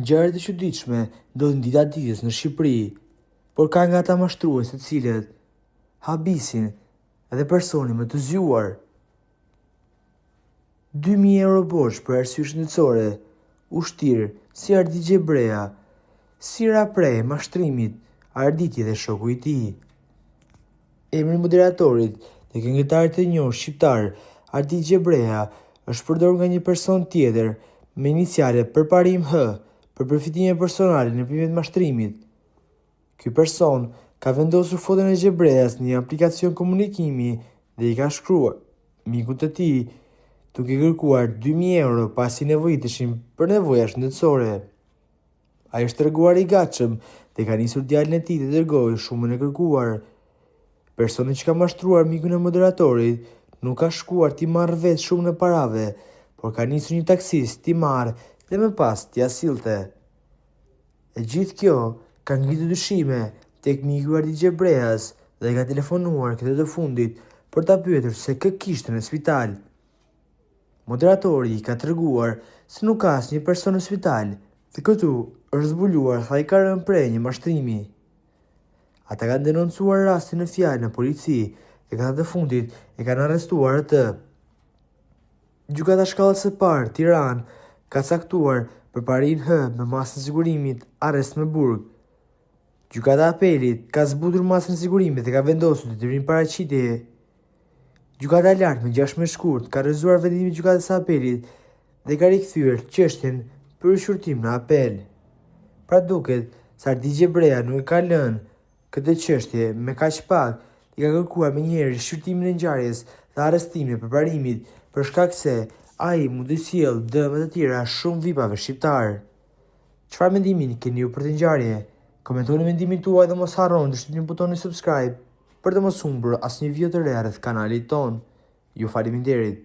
Ngjarjet e çuditshme ndodhin dita ditës në Shqipëri, por ka nga ata mashtrues të cilët habisin edhe personi më të zgjuar. 2.000 euro borxh për arsye shëndetësore, ushtir si Ardi Xhebrea, si prej mashtrimit Arditi dhe shoku i tij. Emri i moderatorit dhe këngëtarit të njohur shqiptar Ardi Xhebrea është përdorur nga një person tjetër me inicialet përparim H për përfitime personale nëpërmjet mashtrimit. Ky person ka vendosur foton e Xhebreas në një aplikacion komunikimi dhe i ka shkruar mikut të tij duke kërkuar 2.000 euro pasi nevojiteshin për nevoja shëndetësore. Ai është treguar i gatshëm dhe ka nisur djalin e tij të dërgojë shumën e kërkuar. Personi që ka mashtruar mikun e moderatorit nuk ka shkuar t'i marrë vetë shumën e parave, por ka nisur një taksist t'i marrë dhe më pas t'i asilte. E gjithë kjo ka ngritur dyshime tek miku i Ardi Xhebreas dhe ka telefonuar këtë të fundit për ta pyetur se kë kishte në spital. Moderatori ka treguar se nuk ka asnjë person në spital dhe këtu është zbuluar sa i ka rënë prej një mashtrimi. Ata kanë denoncuar rastin në fjalë në polici dhe këta të fundit e kanë arrestuar atë. Gjykata shkallës së parë Tiranë ka caktuar përparin H me masën e sigurimit arrest me burg. Gjykata e apelit ka zbutur masën e sigurimit dhe ka vendosur detyrim paraqitje. Gjykata e lartë me 16 shkurt ka refuzuar vendimin e gjykatës së apelit dhe ka rikthyer çështjen për shqyrtim në apel. Pra duket se Ardi Xhebrea nuk e ka lënë këtë çështje me kaq pak i ka kërkuar menjëherë shqyrtimin e ngjarjes dhe arrestimin e përparimit për shkak se ai mund të sjellë dëme të tjera shumë vipave shqiptar. Çfarë mendimi keni ju për këtë ngjarje? Komentoni mendimin tuaj dhe mos harroni të shtypni butonin subscribe për të mos humbur asnjë video të re rreth kanalit ton. Ju faleminderit.